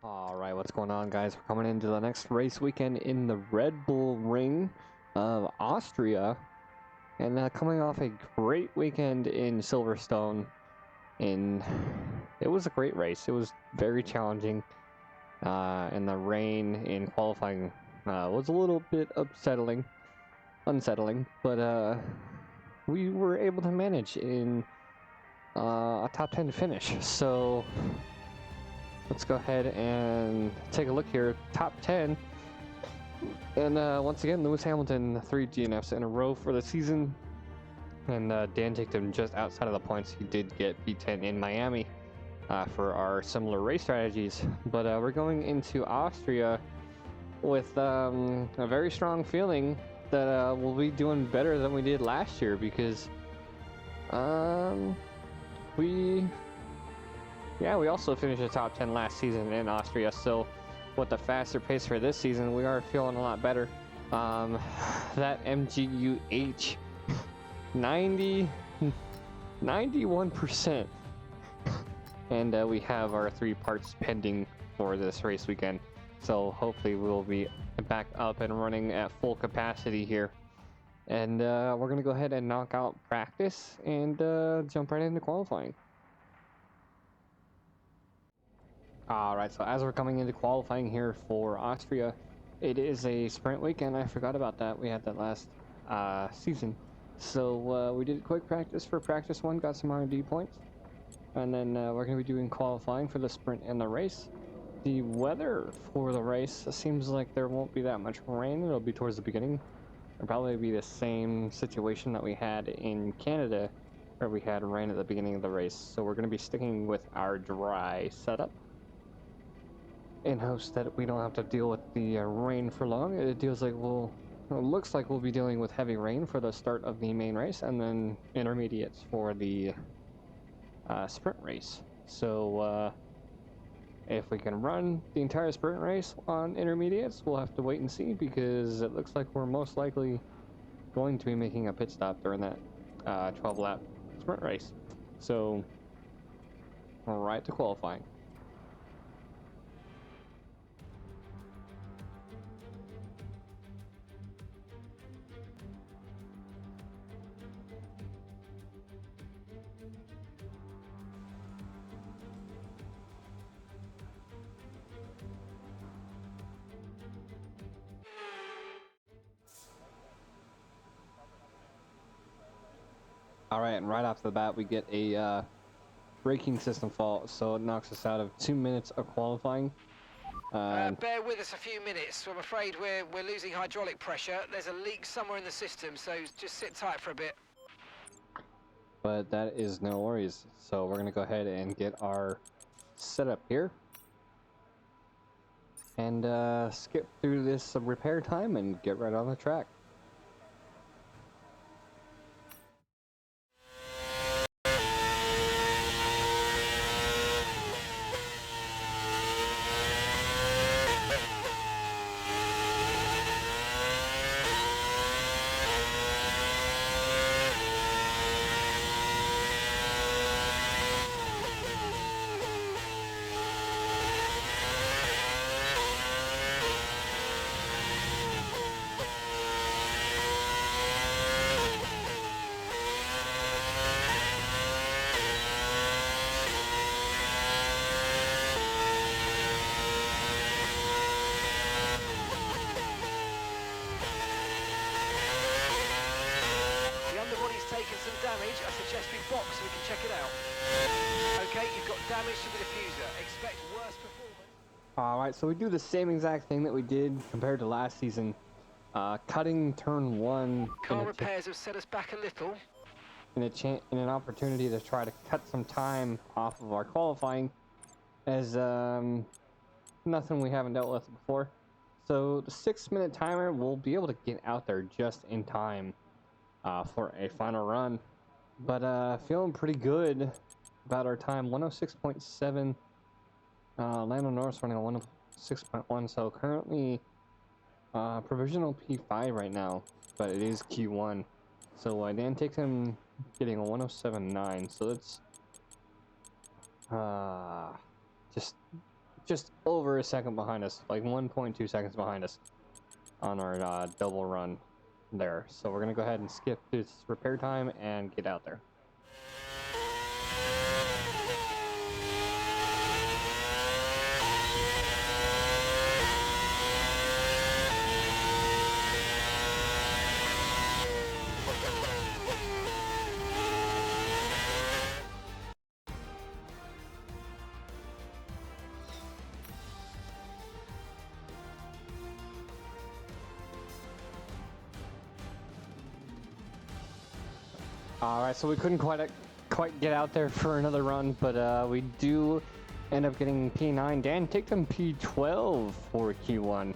Alright, what's going on, guys? We're coming into the next race weekend in the RedBull Ring of Austria. And coming off a great weekend in Silverstone. And it was a great race. It was very challenging. And the rain in qualifying was a little bit unsettling. But we were able to manage in a top 10 finish. So let's go ahead and take a look here. Top 10. And once again, Lewis Hamilton, 3 DNFs in a row for the season. And Dan took him just outside of the points. He did get P10 in Miami for our similar race strategies. But we're going into Austria with a very strong feeling that we'll be doing better than we did last year, because we also finished the top 10 last season in Austria, so with the faster pace for this season, we are feeling a lot better. That MGUH 91%, and we have our 3 parts pending for this race weekend, so hopefully we'll be back up and running at full capacity here. And we're gonna go ahead and knock out practice and jump right into qualifying. Alright, so as we're coming into qualifying here for Austria, it is a sprint weekend. I forgot about that. We had that last season. So we did quick practice for practice 1, got some R&D points. And then we're going to be doing qualifying for the sprint and the race. The weather for the race seems like there won't be that much rain. It'll be towards the beginning. It'll probably be the same situation that we had in Canada, where we had rain at the beginning of the race. So we're going to be sticking with our dry setup in hopes that we don't have to deal with the rain for long. It looks like we'll be dealing with heavy rain for the start of the main race, and then intermediates for the sprint race. So if we can run the entire sprint race on intermediates, we'll have to wait and see, because it looks like we're most likely going to be making a pit stop during that 12-lap sprint race. So we're right to qualifying. Alright, and right off the bat we get a braking system fault, so it knocks us out of 2 minutes of qualifying. Bear with us a few minutes. I'm afraid we're losing hydraulic pressure. There's a leak somewhere in the system, so just sit tight for a bit. But that is no worries. So we're going to go ahead and get our setup here. And skip through this repair time and get right on the track. Damage, I suggest we box so we can check it out. Okay, you've got damage to the diffuser. Expect worse performance. Alright, so we do the same exact thing that we did compared to last season. Cutting turn 1. Car repairs have set us back a little. In an opportunity to try to cut some time off of our qualifying, as nothing we haven't dealt with before. So the 6-minute timer, we'll be able to get out there just in time for a final run. But feeling pretty good about our time. 106.7. Lando Norris running a 106.1. So currently provisional P5 right now, but it is Q1. So Dan takes him getting a 107.9. So it's just just over a second behind us, like 1.2 seconds behind us on our double run there. So we're gonna go ahead and skip this repair time and get out there. Alright, so we couldn't quite get out there for another run, but we do end up getting P9. Dan take them P12 for Q1.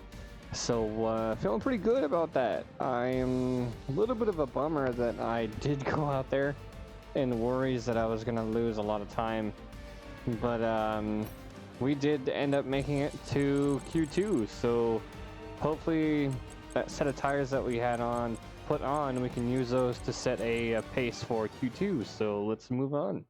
So feeling pretty good about that. I'm a little bit of a bummer that I did go out there and worries that I was going to lose a lot of time. But we did end up making it to Q2, so hopefully that set of tires that we had put on, we can use those to set a pace for Q2. So let's move on.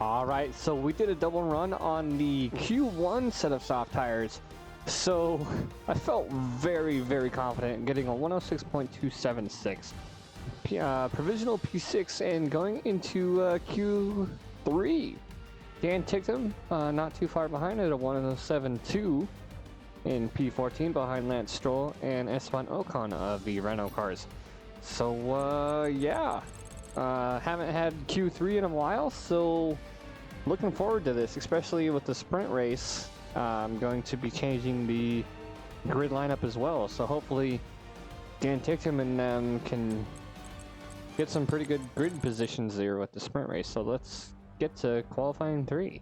Alright, so we did a double run on the Q1 set of soft tires. So I felt very, very confident getting a 106.276. Provisional P6 and going into Q3. Dan Tickham, not too far behind at a 107.2 in P14 behind Lance Stroll and Esteban Ocon of the Renault cars. So yeah, haven't had Q3 in a while, so looking forward to this, especially with the sprint race. I'm going to be changing the grid lineup as well, so hopefully Dan Tickham and them can get some pretty good grid positions there with the sprint race. So let's get to qualifying 3.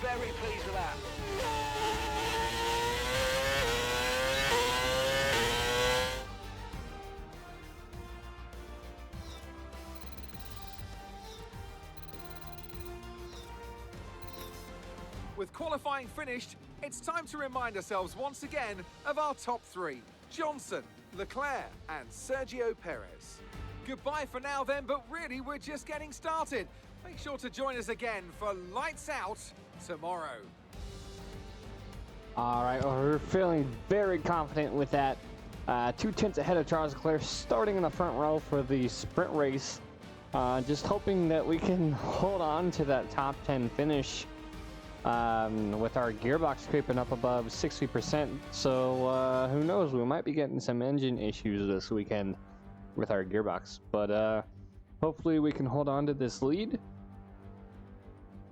Very pleased with that. With qualifying finished, it's time to remind ourselves once again of our top 3. Johnson, Leclerc and Sergio Perez. Goodbye for now then, but really we're just getting started. Make sure to join us again for Lights Out tomorrow. Alright, well, we're feeling very confident with that. 2 tenths ahead of Charles Leclerc, starting in the front row for the sprint race. Just hoping that we can hold on to that top 10 finish with our gearbox creeping up above 60%. So who knows, we might be getting some engine issues this weekend with our gearbox. But hopefully we can hold on to this lead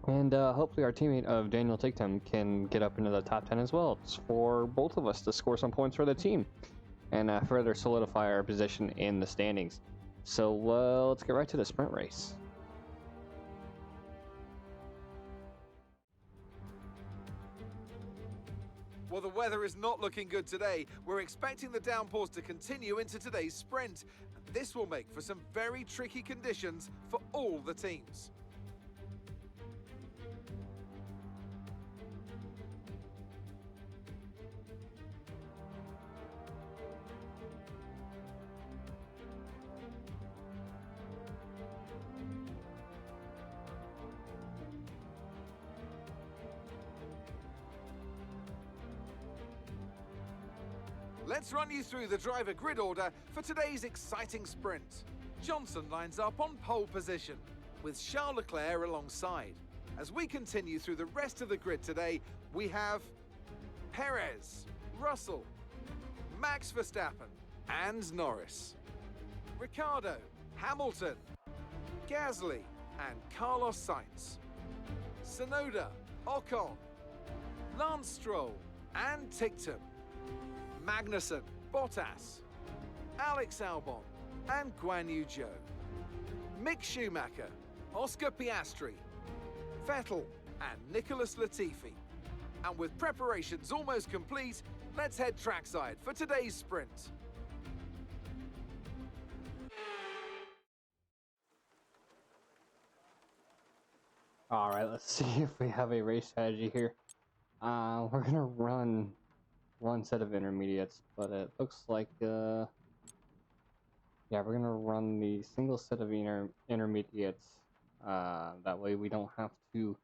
And hopefully our teammate of Daniel Tictum can get up into the top 10 as well. It's for both of us to score some points for the team and further solidify our position in the standings. So let's get right to the sprint race. Well, the weather is not looking good today. We're expecting the downpours to continue into today's sprint. And this will make for some very tricky conditions for all the teams. Let's run you through the driver grid order for today's exciting sprint. Johnson lines up on pole position, with Charles Leclerc alongside. As we continue through the rest of the grid today, we have Perez, Russell, Max Verstappen, and Norris. Ricciardo, Hamilton, Gasly, and Carlos Sainz. Tsunoda, Ocon, Lance Stroll, and Tictum. Magnussen, Bottas, Alex Albon, and Guan Yu Zhou. Mick Schumacher, Oscar Piastri, Vettel, and Nicholas Latifi. And with preparations almost complete, let's head trackside for today's sprint. All right, let's see if we have a race strategy here. We're gonna run one set of intermediates, but it looks like yeah, we're gonna run the single set of intermediates. That way we don't have to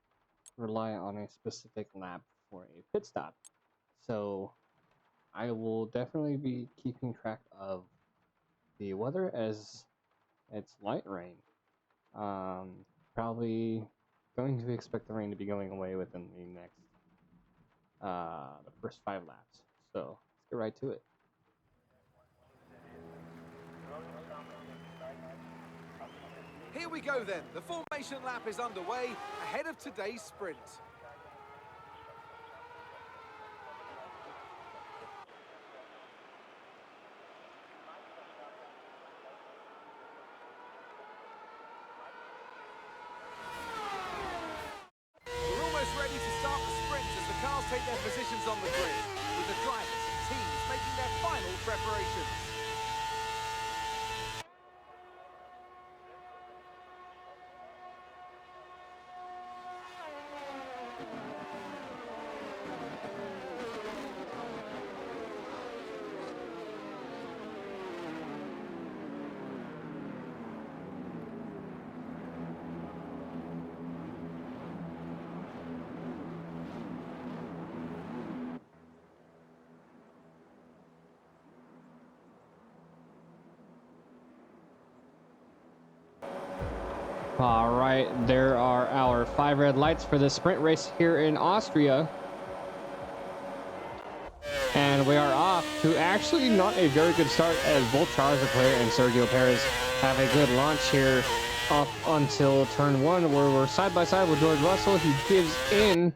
rely on a specific lap for a pit stop. So I will definitely be keeping track of the weather as it's light rain. Probably going to expect the rain to be going away within the next the first 5 laps. So let's get right to it. Here we go then. The formation lap is underway ahead of today's sprint. We're almost ready to start the sprint as the cars take their positions on the grid, with the drivers and teams making their final preparations. All right, there are our 5 red lights for the sprint race here in Austria. And we are off to actually not a very good start, as both Charles Leclerc and Sergio Perez have a good launch here up until turn 1, where we're side by side with George Russell. He gives in,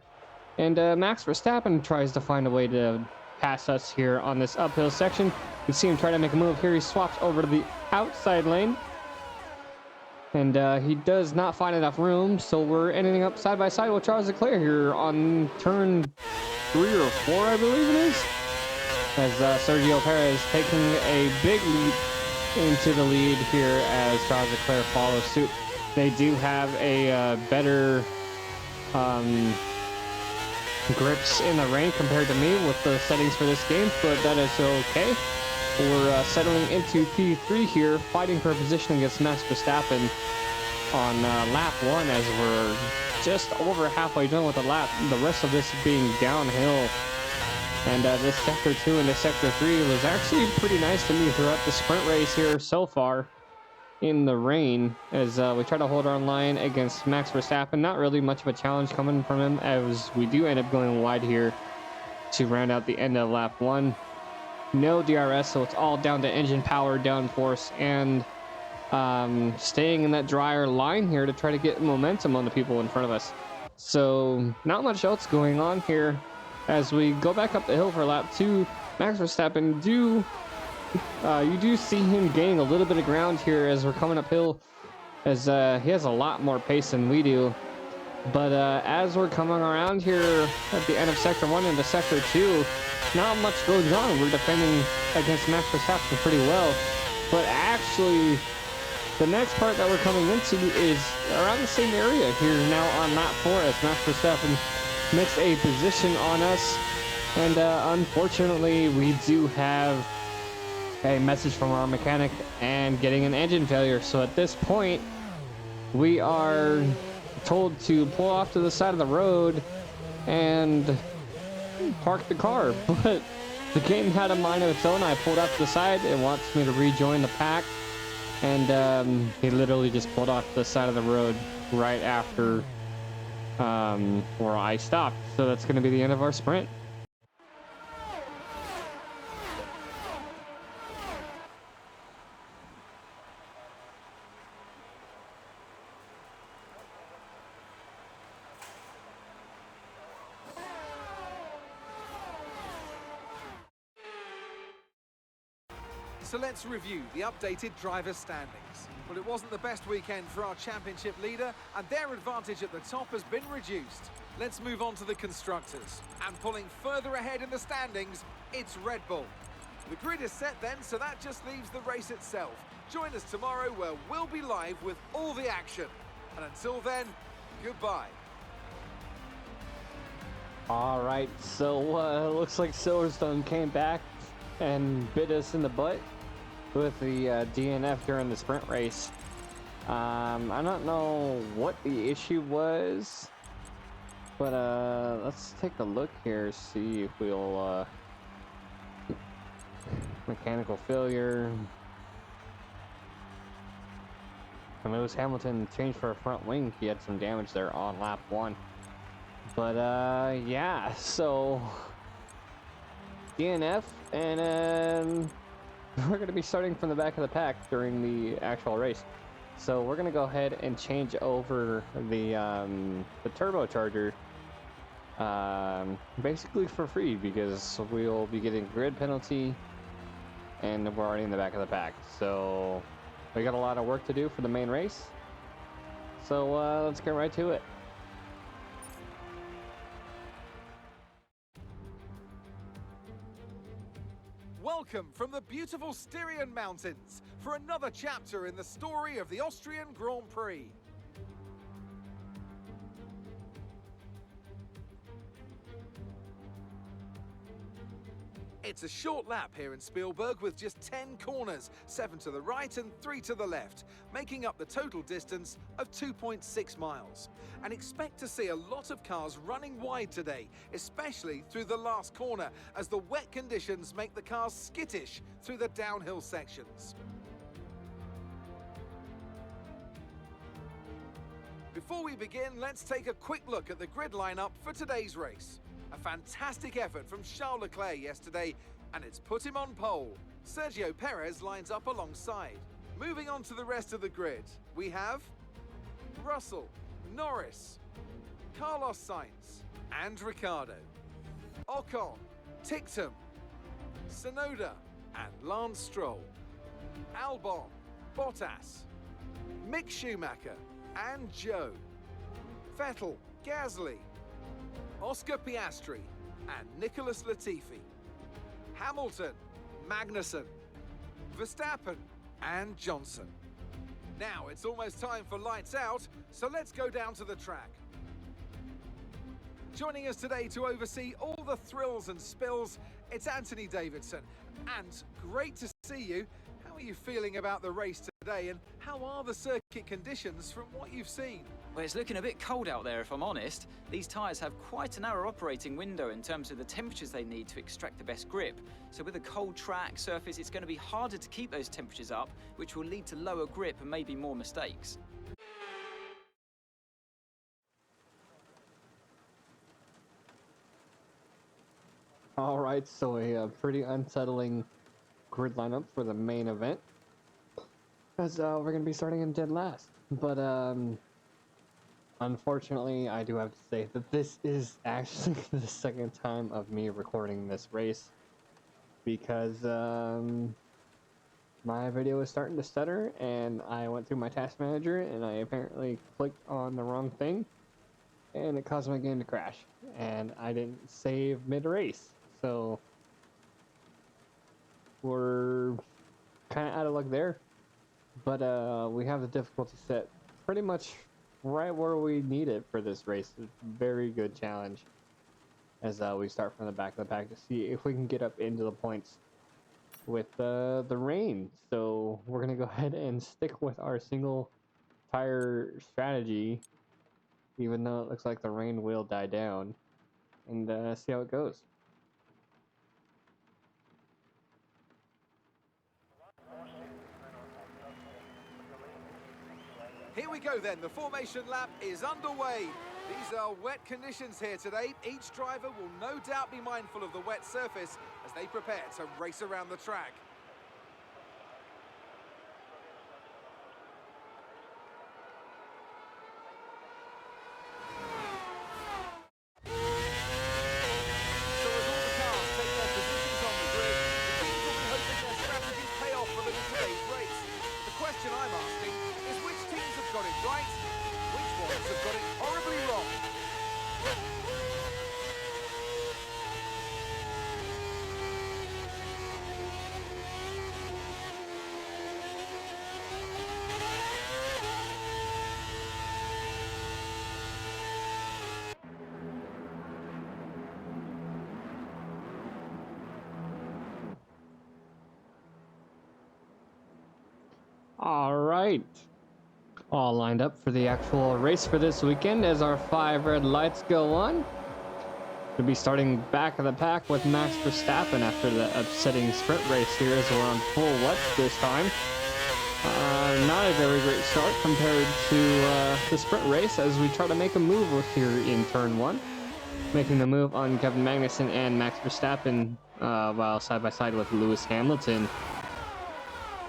and Max Verstappen tries to find a way to pass us here on this uphill section. You see him try to make a move here. He swaps over to the outside lane. And he does not find enough room, so we're ending up side by side with Charles Leclerc here on turn 3 or 4, I believe it is. As Sergio Perez taking a big leap into the lead here as Charles Leclerc follows suit. They do have a better grips in the rain compared to me with the settings for this game, but that is okay. We're settling into P3 here, fighting for a position against Max Verstappen on lap 1, as we're just over halfway done with the lap. The rest of this being downhill. And this Sector 2 and this Sector 3 was actually pretty nice to me throughout the sprint race here so far in the rain, as we try to hold our line against Max Verstappen. Not really much of a challenge coming from him, as we do end up going wide here to round out the end of lap 1. No DRS, so it's all down to engine power, downforce, and staying in that drier line here to try to get momentum on the people in front of us. So not much else going on here. As we go back up the hill for lap 2, Max Verstappen you do see him gaining a little bit of ground here as we're coming uphill, as he has a lot more pace than we do. But as we're coming around here at the end of Sector 1 into Sector 2, not much goes on. We're defending against Max Verstappen pretty well. But actually, the next part that we're coming into is around the same area here now on lap 4 as Max Verstappen missed a position on us. And unfortunately, we do have a message from our mechanic and getting an engine failure. So at this point, we are told to pull off to the side of the road and park the car. But the game had a mind of its own. I pulled off to the side. It wants me to rejoin the pack. And he literally just pulled off the side of the road right after where I stopped. So that's going to be the end of our sprint. So let's review the updated driver standings. Well, it wasn't the best weekend for our championship leader, and their advantage at the top has been reduced. Let's move on to the constructors. And pulling further ahead in the standings, it's Red Bull. The grid is set then, so that just leaves the race itself. Join us tomorrow where we'll be live with all the action. And until then, goodbye. All right, so looks like Silverstone came back and bit us in the butt with the DNF during the sprint race. I don't know what the issue was, but let's take a look here, see if we'll mechanical failure. And Lewis Hamilton changed for a front wing. He had some damage there on lap 1. But yeah, so DNF, and we're going to be starting from the back of the pack during the actual race. So we're going to go ahead and change over the turbocharger basically for free, because we'll be getting grid penalty and we're already in the back of the pack. So we got a lot of work to do for the main race. So let's get right to it. Welcome from the beautiful Styrian Mountains for another chapter in the story of the Austrian Grand Prix. It's a short lap here in Spielberg with just 10 corners, 7 to the right and 3 to the left, making up the total distance of 2.6 miles. And expect to see a lot of cars running wide today, especially through the last corner, as the wet conditions make the cars skittish through the downhill sections. Before we begin, let's take a quick look at the grid lineup for today's race. A fantastic effort from Charles Leclerc yesterday, and it's put him on pole. Sergio Perez lines up alongside. Moving on to the rest of the grid, we have Russell, Norris, Carlos Sainz, and Ricciardo, Ocon, Tictum, Tsunoda, and Lance Stroll, Albon, Bottas, Mick Schumacher, and Joe, Vettel, Gasly, Oscar Piastri, and Nicholas Latifi, Hamilton, Magnussen, Verstappen, and Johnson. Now it's almost time for lights out, so let's go down to the track. Joining us today to oversee all the thrills and spills, it's Anthony Davidson. And great to see you. How are you feeling about the race today, and how are the circuit conditions from what you've seen? Well, it's looking a bit cold out there, if I'm honest. These tyres have quite a narrow operating window in terms of the temperatures they need to extract the best grip. So with a cold track surface, it's going to be harder to keep those temperatures up, which will lead to lower grip and maybe more mistakes. All right, so a pretty unsettling grid lineup for the main event, as we're going to be starting in dead last. But Unfortunately, I do have to say that this is actually the second time of me recording this race because my video was starting to stutter and I went through my task manager and I apparently clicked on the wrong thing and it caused my game to crash and I didn't save mid-race. So we're kind of out of luck there, but we have the difficulty set pretty much right where we need it for this race. It's a very good challenge as we start from the back of the pack to see if we can get up into the points with the rain. So we're gonna go ahead and stick with our single tire strategy, even though it looks like the rain will die down, and see how it goes. Here we go then, the formation lap is underway. These are wet conditions here today. Each driver will no doubt be mindful of the wet surface as they prepare to race around the track. So as all the cars take their positions on the grid, the teams will be hoping their strategies pay off for them in today's race. The question I'm asking is which teams have got it right, which ones have got it horribly wrong? All right, all lined up for the actual race for this weekend as our 5 red lights go on. We'll be starting back of the pack with Max Verstappen after the upsetting sprint race here as we're on full wet this time. Not a very great start compared to the sprint race as we try to make a move here in turn 1. Making the move on Kevin Magnussen and Max Verstappen while side by side with Lewis Hamilton.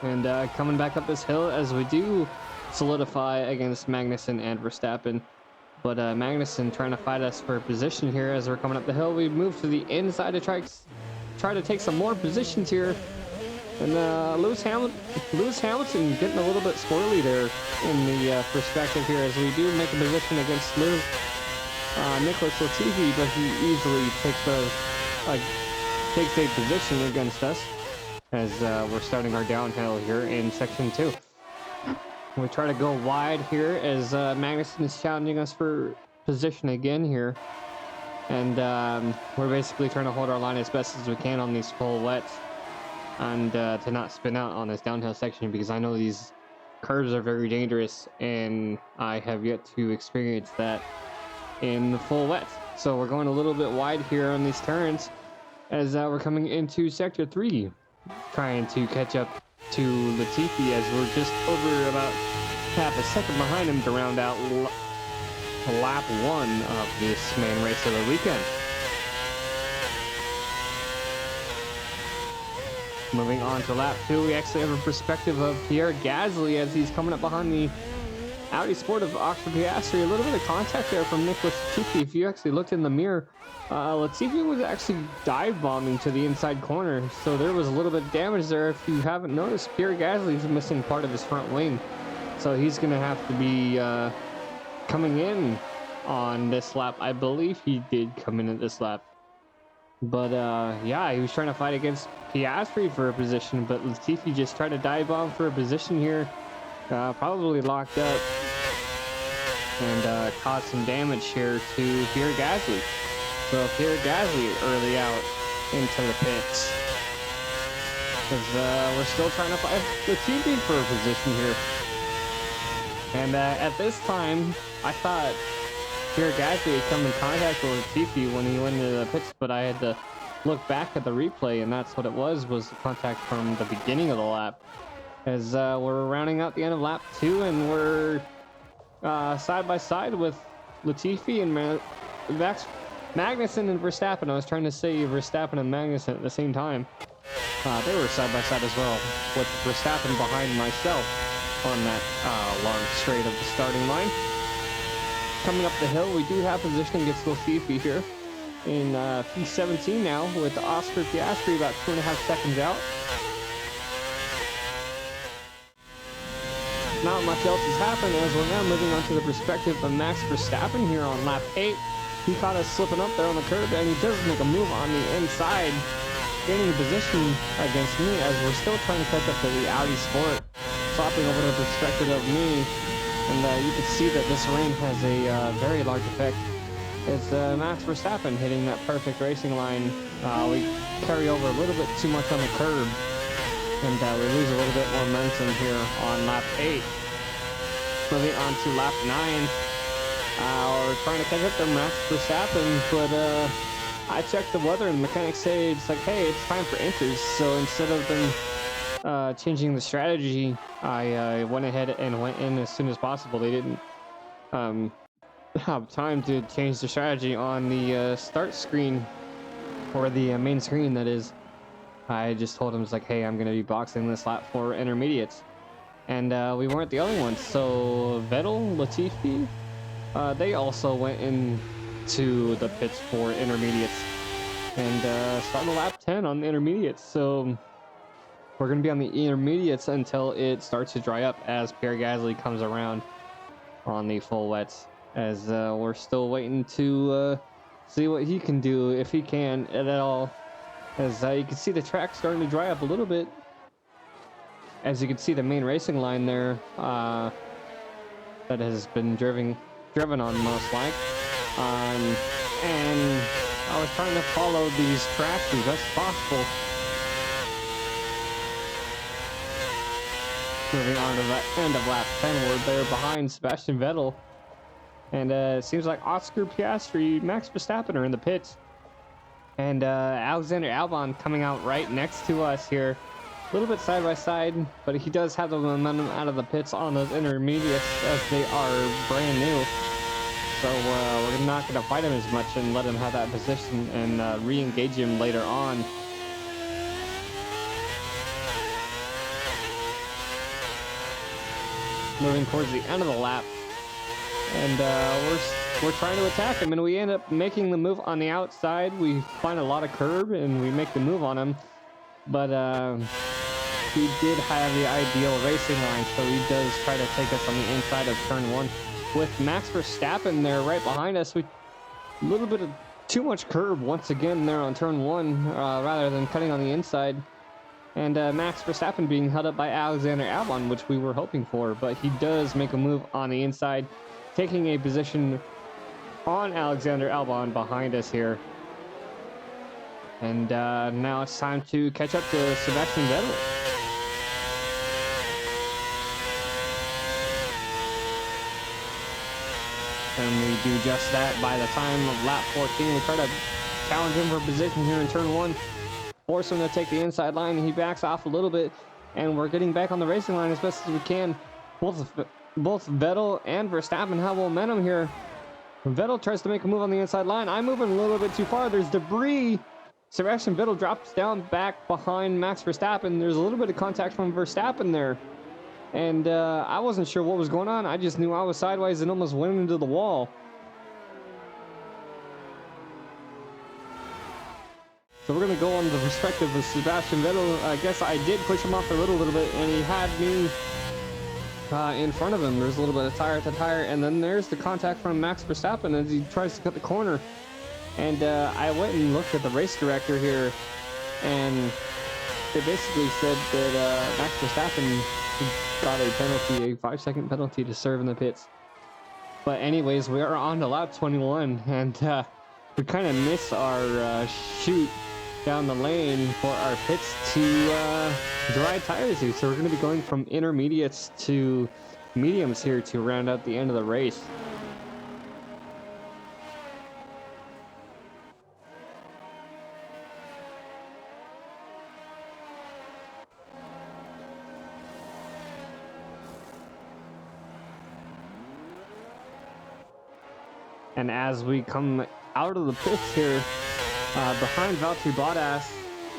And coming back up this hill as we do solidify against Magnussen and Verstappen. But Magnussen trying to fight us for a position here as we're coming up the hill. We move to the inside to try to take some more positions here. And Lewis Hamilton getting a little bit squirrely there in the perspective here as we do make a position against Nicholas Latifi, but he easily takes a position against us as we're starting our downhill here in section 2. We try to go wide here as Magnussen is challenging us for position again here. And we're basically trying to hold our line as best as we can on these full wets and to not spin out on this downhill section because I know these curves are very dangerous and I have yet to experience that in the full wet. So we're going a little bit wide here on these turns as we're coming into sector 3. Trying to catch up to Latifi as we're just over about half a second behind him to round out lap 1 of this main race of the weekend. Moving on to lap 2, we actually have a perspective of Pierre Gasly as he's coming up behind the Audi Sport of Austria Piastri. A little bit of contact there from Nicholas Latifi. If you actually looked in the mirror, Latifi was actually dive bombing to the inside corner, so there was a little bit of damage there. If you haven't noticed, Pierre Gasly's missing part of his front wing, so he's going to have to be coming in on this lap. I believe he did come in at this lap. But yeah, he was trying to fight against Piastri for a position, but Latifi just tried to dive bomb for a position here. Probably locked up and caused some damage here to Pierre Gasly. So Pierre Gasly early out into the pits. Because we're still trying to fight Latifi for a position here. And at this time, I thought Pierre Gasly had come in contact with Latifi when he went into the pits, but I had to look back at the replay, and that's what it was contact from the beginning of the lap. As we're rounding out the end of lap 2, and we're side by side with Latifi and Magnussen and Verstappen. I was trying to say Verstappen and Magnussen at the same time. They were side by side as well, with Verstappen behind myself on that long straight of the starting line. coming up the hill. We do have positioning gets Latifi here in P17 now with Oscar Piastri about 2.5 seconds out. Not much else has happened as we're now moving on to the perspective of Max Verstappen here on lap 8. He caught us slipping up there on the curb, and he does make a move on the inside, gaining a position against me as we're still trying to catch up to the Audi Sport, swapping over to the perspective of me. And you can see that this rain has a very large effect. It's Max Verstappen hitting that perfect racing line. We carry over a little bit too much on the curb, and we lose a little bit more momentum here on lap 8. Moving on to lap 9. We're trying to catch up to Max Verstappen, but I checked the weather and the mechanics say it's like, hey, it's time for inters. So instead of them changing the strategy, I went ahead and went in as soon as possible. They didn't have time to change the strategy on the start screen, or the main screen, that is. I just told him, it's like, hey, I'm going to be boxing this lap for intermediates. And we weren't the only ones. So Vettel, Latifi, they also went into the pits for intermediates. And starting lap 10 on the intermediates. So we're going to be on the intermediates until it starts to dry up as Pierre Gasly comes around on the full wets. As we're still waiting to see what he can do, if he can at all. As you can see the track starting to dry up a little bit. As you can see the main racing line there that has been driven on most like. And I was trying to follow these tracks as best as possible. Moving on to the end of lap 10, we're there behind Sebastian Vettel. And it seems like Oscar Piastri, Max Verstappen are in the pits. And Alexander Albon coming out right next to us here. A little bit side by side, but he does have the momentum out of the pits on those intermediates as they are brand new. So we're not going to fight him as much and let him have that position and re-engage him later on. Moving towards the end of the lap. And we're trying to attack him, and we end up making the move on the outside. We find a lot of curb, and we make the move on him. But he did have the ideal racing line, so he does try to take us on the inside of turn 1. With Max Verstappen there right behind us, a little bit of too much curb once again there on turn 1, rather than cutting on the inside. And Max Verstappen being held up by Alexander Albon, which we were hoping for, but he does make a move on the inside, taking a position on Alexander Albon behind us here. And now it's time to catch up to Sebastian Vettel. And we do just that by the time of lap 14. We try to challenge him for position here in turn 1. Force him to take the inside line. He backs off a little bit. And we're getting back on the racing line as best as we can. Both Vettel and Verstappen have momentum here. Vettel tries to make a move on the inside line. I'm moving a little bit too far. There's debris. Sebastian Vettel drops down back behind Max Verstappen. There's a little bit of contact from Verstappen there. And I wasn't sure what was going on. I just knew I was sideways and almost went into the wall. So we're going to go on the perspective of Sebastian Vettel. I guess I did push him off the road a little bit, and he had me in front of him. There's a little bit of tire to tire, and then there's the contact from Max Verstappen as he tries to cut the corner. And I went and looked at the race director here, and they basically said that Max Verstappen got a penalty, a 5-second penalty to serve in the pits. But anyways, we are on to lap 21, and we kind of miss our shoot down the lane for our pits to dry tires here. So we're going to be going from intermediates to mediums here to round out the end of the race. And as we come out of the pits here, behind Valtteri Bottas,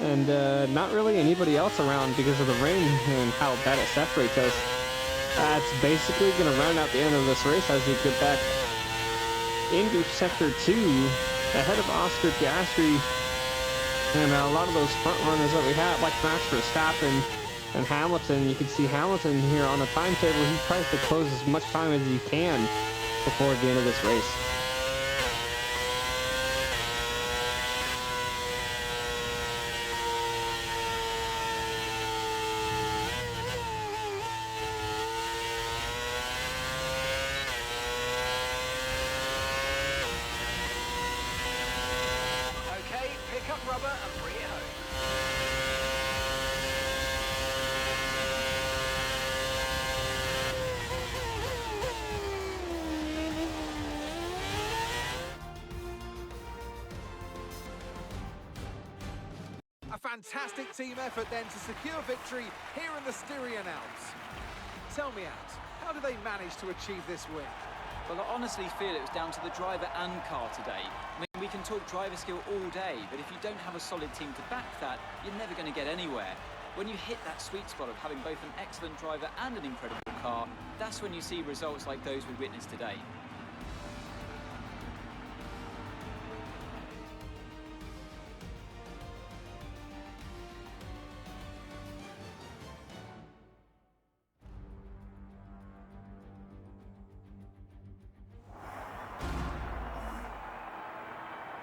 and not really anybody else around because of the rain and how bad it separates us. It's basically going to round out the end of this race as we get back into Sector 2, ahead of Oscar Piastri, and a lot of those front runners that we had, like Max Verstappen and Hamilton. You can see Hamilton here on the timetable. He tries to close as much time as he can before the end of this race. Okay, pick up rubber and bring it home. A fantastic team effort then to secure victory here in the Styrian Alps. Tell me, Ant, how do they manage to achieve this win? Well, I honestly feel it was down to the driver and car today. I mean, we can talk driver skill all day, but if you don't have a solid team to back that, you're never going to get anywhere. When you hit that sweet spot of having both an excellent driver and an incredible car, that's when you see results like those we witnessed today.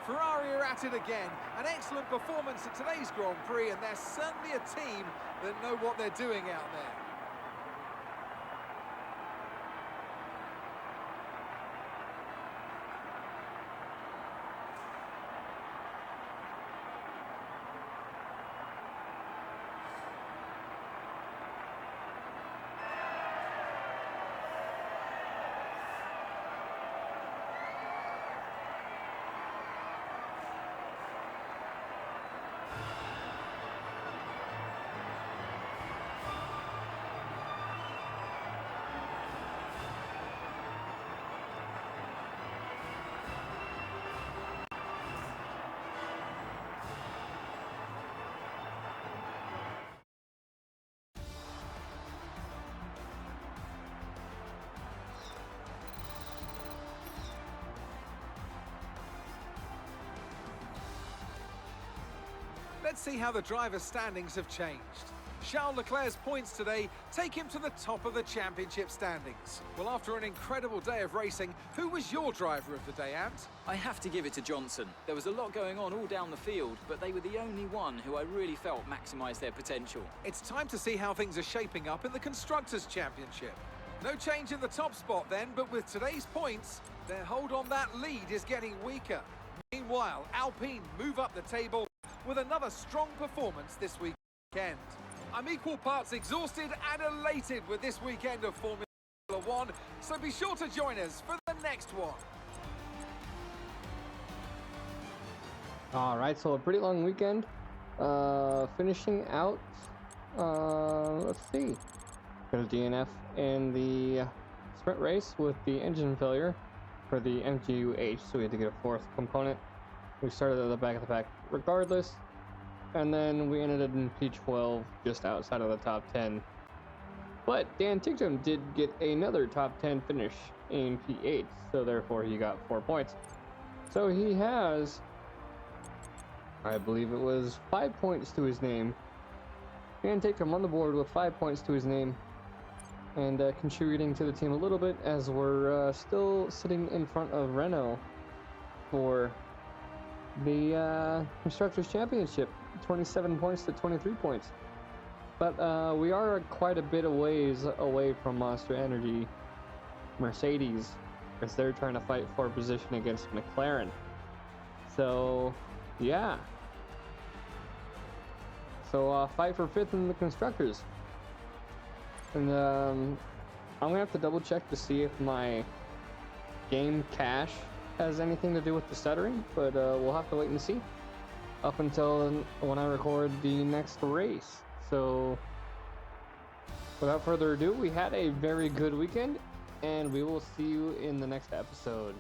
Ferrari are at it again. An excellent performance at today's Grand Prix, and they're certainly a team that know what they're doing out there. Let's see how the driver's standings have changed. Charles Leclerc's points today take him to the top of the championship standings. Well, after an incredible day of racing, who was your driver of the day, Ant? I have to give it to Johnson. There was a lot going on all down the field, but they were the only one who I really felt maximised their potential. It's time to see how things are shaping up in the Constructors' Championship. No change in the top spot then, but with today's points, their hold on that lead is getting weaker. Meanwhile, Alpine move up the table with another strong performance this weekend. I'm equal parts exhausted and elated with this weekend of Formula One, so be sure to join us for the next one. All right, so a pretty long weekend. Finishing out, let's see. Got a DNF in the sprint race with the engine failure for the MGU-H, so we had to get a fourth component. We started at the back of the pack regardless, and then we ended in P12 just outside of the top 10. But Dan Ticktum did get another top 10 finish in P8, so therefore he got 4 points. So he has, I believe it was 5 points to his name. Dan Ticktum on the board with 5 points to his name, and contributing to the team a little bit as we're still sitting in front of Renault for the Constructors' Championship, 27 points to 23 points. But we are quite a bit of ways away from Monster Energy Mercedes, as they're trying to fight for position against McLaren. So, yeah. So, fight for 5th in the Constructors. And I'm going to have to double check to see if my game cache has anything to do with the stuttering, but we'll have to wait and see up until when I record the next race. So without further ado, we had a very good weekend, and we will see you in the next episode.